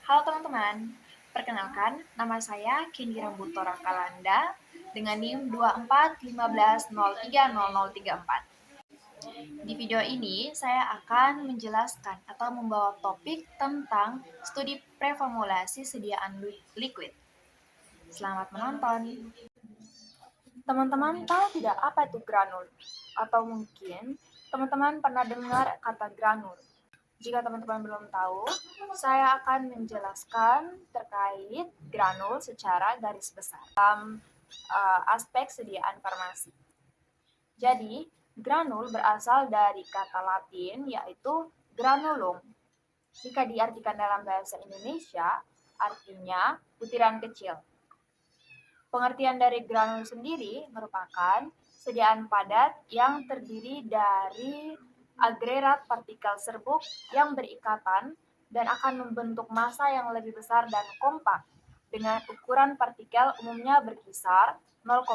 Halo teman-teman, perkenalkan nama saya Kendi Rambuto Rakalanda dengan NIM 2415030034. Di video ini saya akan menjelaskan atau membawa topik tentang studi preformulasi sediaan liquid. Selamat menonton. Teman-teman tahu tidak apa itu granul? Atau mungkin teman-teman pernah dengar kata granul? Jika teman-teman belum tahu, saya akan menjelaskan terkait granul secara garis besar dalam aspek sediaan farmasi. Jadi, granul berasal dari kata Latin yaitu granulum. Jika diartikan dalam bahasa Indonesia, artinya butiran kecil. Pengertian dari granul sendiri merupakan sediaan padat yang terdiri dari agregat partikel serbuk yang berikatan dan akan membentuk massa yang lebih besar dan kompak dengan ukuran partikel umumnya berkisar 0,2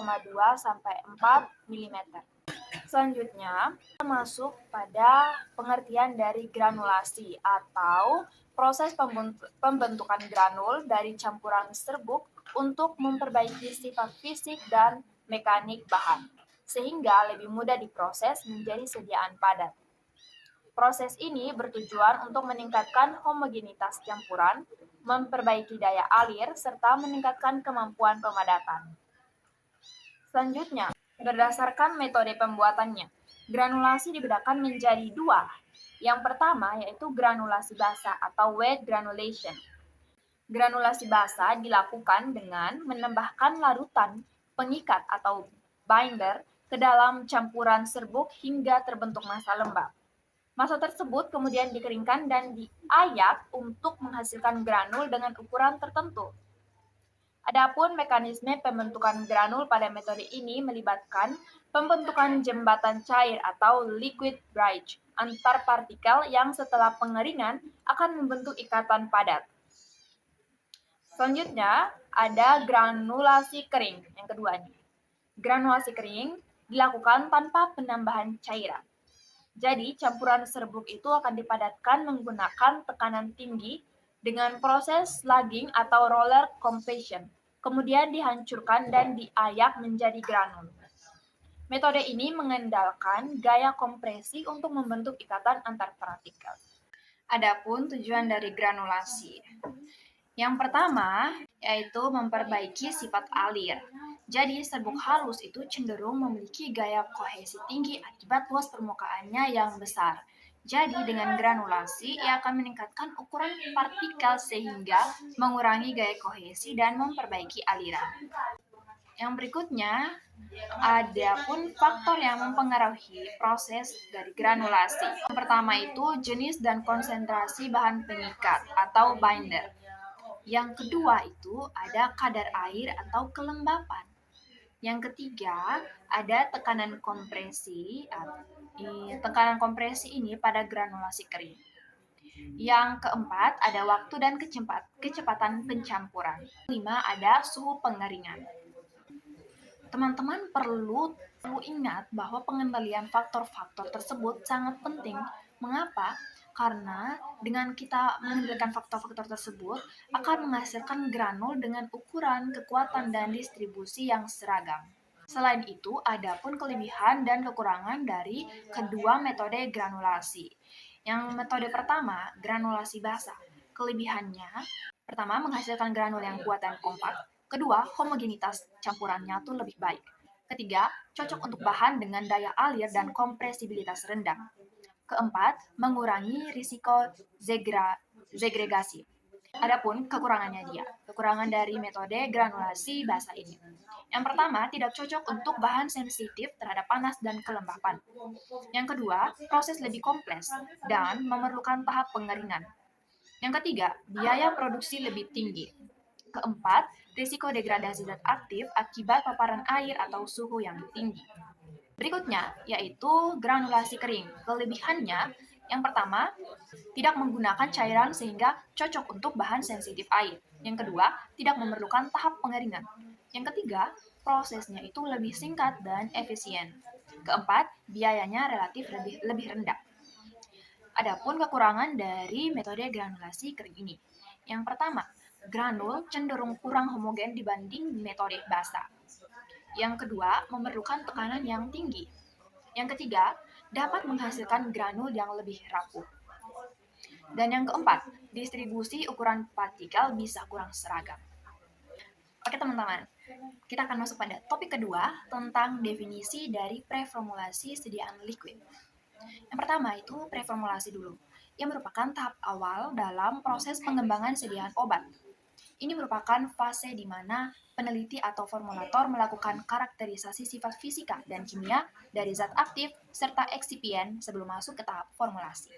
sampai 4 mm. Selanjutnya, kita masuk pada pengertian dari granulasi atau proses pembentukan granul dari campuran serbuk untuk memperbaiki sifat fisik dan mekanik bahan, sehingga lebih mudah diproses menjadi sediaan padat. Proses ini bertujuan untuk meningkatkan homogenitas campuran, memperbaiki daya alir, serta meningkatkan kemampuan pemadatan. Selanjutnya, berdasarkan metode pembuatannya, granulasi dibedakan menjadi dua. Yang pertama yaitu granulasi basah atau wet granulation. Granulasi basah dilakukan dengan menambahkan larutan pengikat atau binder ke dalam campuran serbuk hingga terbentuk massa lembab. Massa tersebut kemudian dikeringkan dan diayak untuk menghasilkan granul dengan ukuran tertentu. Adapun mekanisme pembentukan granul pada metode ini melibatkan pembentukan jembatan cair atau liquid bridge antar partikel yang setelah pengeringan akan membentuk ikatan padat. Selanjutnya ada granulasi kering yang kedua nih. Granulasi kering dilakukan tanpa penambahan cairan. Jadi campuran serbuk itu akan dipadatkan menggunakan tekanan tinggi dengan proses slugging atau roller compression. Kemudian dihancurkan dan diayak menjadi granul. Metode ini mengandalkan gaya kompresi untuk membentuk ikatan antar partikel. Adapun tujuan dari granulasi. Yang pertama yaitu memperbaiki sifat alir. Jadi serbuk halus itu cenderung memiliki gaya kohesi tinggi akibat luas permukaannya yang besar. Jadi dengan granulasi ia akan meningkatkan ukuran partikel sehingga mengurangi gaya kohesi dan memperbaiki aliran. Yang berikutnya, ada pun faktor yang mempengaruhi proses dari granulasi. Yang pertama itu jenis dan konsentrasi bahan pengikat atau binder. Yang kedua itu ada kadar air atau kelembapan. Yang ketiga ada tekanan kompresi. Tekanan kompresi ini pada granulasi kering. Yang keempat ada waktu dan kecepatan pencampuran. 5 ada suhu pengeringan. Teman-teman perlu ingat bahwa pengendalian faktor-faktor tersebut sangat penting. Mengapa? Karena dengan kita mengendalikan faktor-faktor tersebut akan menghasilkan granul dengan ukuran, kekuatan, dan distribusi yang seragam. Selain itu, ada pun kelebihan dan kekurangan dari kedua metode granulasi. Yang metode pertama, granulasi basah. Kelebihannya, pertama menghasilkan granul yang kuat dan kompak. Kedua, homogenitas campurannya tuh lebih baik. Ketiga, cocok untuk bahan dengan daya alir dan kompresibilitas rendah. Keempat, mengurangi risiko segregasi. Adapun kekurangan dari metode granulasi basah ini. Yang pertama, tidak cocok untuk bahan sensitif terhadap panas dan kelembapan. Yang kedua, proses lebih kompleks dan memerlukan tahap pengeringan. Yang ketiga, biaya produksi lebih tinggi. Keempat, risiko degradasi zat aktif akibat paparan air atau suhu yang tinggi. Berikutnya, yaitu granulasi kering. Kelebihannya, yang pertama, tidak menggunakan cairan sehingga cocok untuk bahan sensitif air. Yang kedua, tidak memerlukan tahap pengeringan. Yang ketiga, prosesnya itu lebih singkat dan efisien. Keempat, biayanya relatif lebih rendah. Adapun kekurangan dari metode granulasi kering ini. Yang pertama, granul cenderung kurang homogen dibanding metode basa. Yang kedua, memerlukan tekanan yang tinggi. Yang ketiga, dapat menghasilkan granul yang lebih rapuh. Dan yang keempat, distribusi ukuran partikel bisa kurang seragam. Oke teman-teman, kita akan masuk pada topik kedua tentang definisi dari preformulasi sediaan liquid. Yang pertama itu preformulasi dulu, yang merupakan tahap awal dalam proses pengembangan sediaan obat. Ini merupakan fase di mana peneliti atau formulator melakukan karakterisasi sifat fisika dan kimia dari zat aktif serta eksipien sebelum masuk ke tahap formulasi.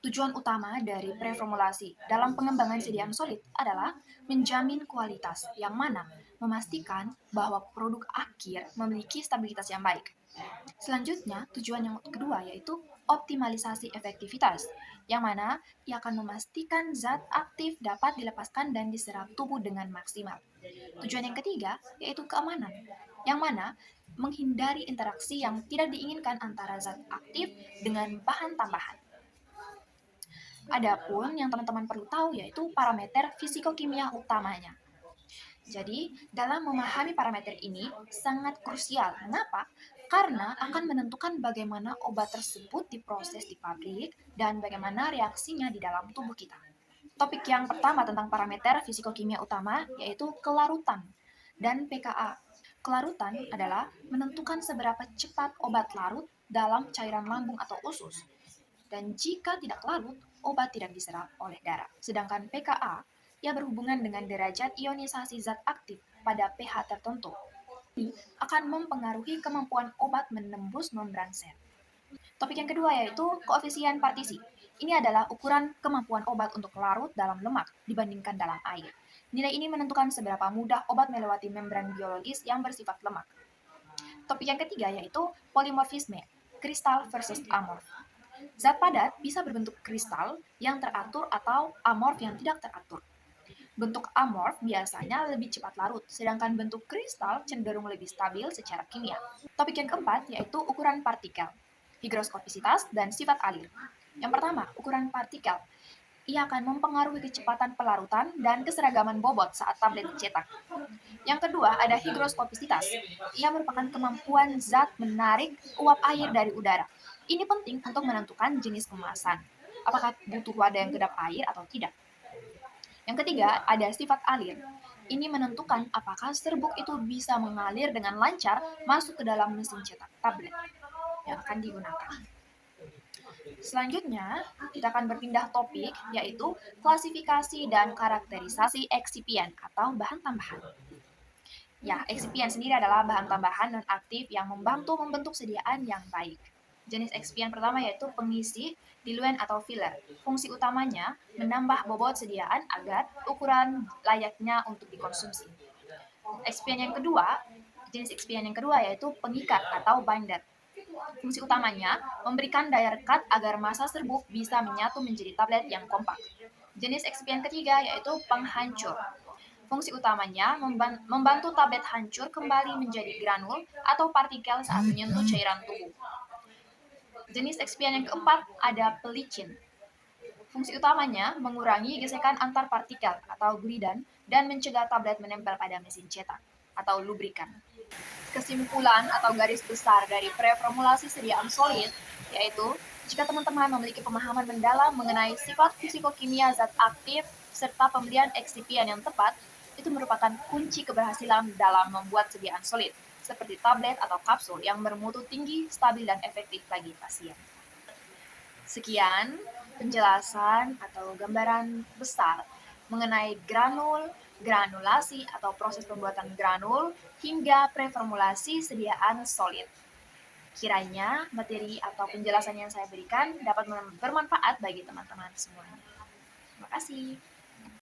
Tujuan utama dari preformulasi dalam pengembangan sediaan solid adalah menjamin kualitas yang mana memastikan bahwa produk akhir memiliki stabilitas yang baik. Selanjutnya, tujuan yang kedua yaitu optimalisasi efektivitas, yang mana ia akan memastikan zat aktif dapat dilepaskan dan diserap tubuh dengan maksimal. Tujuan yang ketiga yaitu keamanan, yang mana menghindari interaksi yang tidak diinginkan antara zat aktif dengan bahan tambahan. Adapun yang teman-teman perlu tahu yaitu parameter fisikokimia utamanya. Jadi, dalam memahami parameter ini sangat krusial. Mengapa? Karena akan menentukan bagaimana obat tersebut diproses di pabrik dan bagaimana reaksinya di dalam tubuh kita. Topik yang pertama tentang parameter fisikokimia utama yaitu kelarutan dan pKa. Kelarutan adalah menentukan seberapa cepat obat larut dalam cairan lambung atau usus. Dan jika tidak larut, obat tidak diserap oleh darah. Sedangkan pKa ia berhubungan dengan derajat ionisasi zat aktif pada pH tertentu. Ini akan mempengaruhi kemampuan obat menembus membran sel. Topik yang kedua yaitu koefisien partisi. Ini adalah ukuran kemampuan obat untuk larut dalam lemak dibandingkan dalam air. Nilai ini menentukan seberapa mudah obat melewati membran biologis yang bersifat lemak. Topik yang ketiga yaitu polimorfisme, kristal versus amorf. Zat padat bisa berbentuk kristal yang teratur atau amorf yang tidak teratur. Bentuk amorf biasanya lebih cepat larut, sedangkan bentuk kristal cenderung lebih stabil secara kimia. Topik yang keempat yaitu ukuran partikel, higroskopisitas, dan sifat alir. Yang pertama, ukuran partikel. Ia akan mempengaruhi kecepatan pelarutan dan keseragaman bobot saat tablet dicetak. Yang kedua, ada higroskopisitas. Ia merupakan kemampuan zat menarik uap air dari udara. Ini penting untuk menentukan jenis kemasan. Apakah butuh wadah yang kedap air atau tidak? Yang ketiga, ada sifat alir. Ini menentukan apakah serbuk itu bisa mengalir dengan lancar masuk ke dalam mesin cetak tablet yang akan digunakan. Selanjutnya, kita akan berpindah topik, yaitu klasifikasi dan karakterisasi eksipien atau bahan tambahan. Ya, eksipien sendiri adalah bahan tambahan non-aktif yang membantu membentuk sediaan yang baik. Jenis eksipien pertama yaitu pengisi, diluent atau filler. Fungsi utamanya menambah bobot sediaan agar ukuran layaknya untuk dikonsumsi. Eksipien yang kedua, jenis eksipien yang kedua yaitu pengikat atau binder. Fungsi utamanya memberikan daya rekat agar massa serbuk bisa menyatu menjadi tablet yang kompak. Jenis eksipien ketiga yaitu penghancur. Fungsi utamanya membantu tablet hancur kembali menjadi granul atau partikel saat menyentuh cairan tubuh. Jenis eksipien yang keempat ada pelicin. Fungsi utamanya mengurangi gesekan antar partikel atau glidan dan mencegah tablet menempel pada mesin cetak atau lubrikan. Kesimpulan atau garis besar dari preformulasi sediaan solid yaitu jika teman-teman memiliki pemahaman mendalam mengenai sifat fisikokimia zat aktif serta pemberian eksipien yang tepat, itu merupakan kunci keberhasilan dalam membuat sediaan solid seperti tablet atau kapsul yang bermutu tinggi, stabil, dan efektif bagi pasien. Sekian penjelasan atau gambaran besar mengenai granul, granulasi atau proses pembuatan granul, hingga preformulasi sediaan solid. Kiranya materi atau penjelasan yang saya berikan dapat bermanfaat bagi teman-teman semuanya. Terima kasih.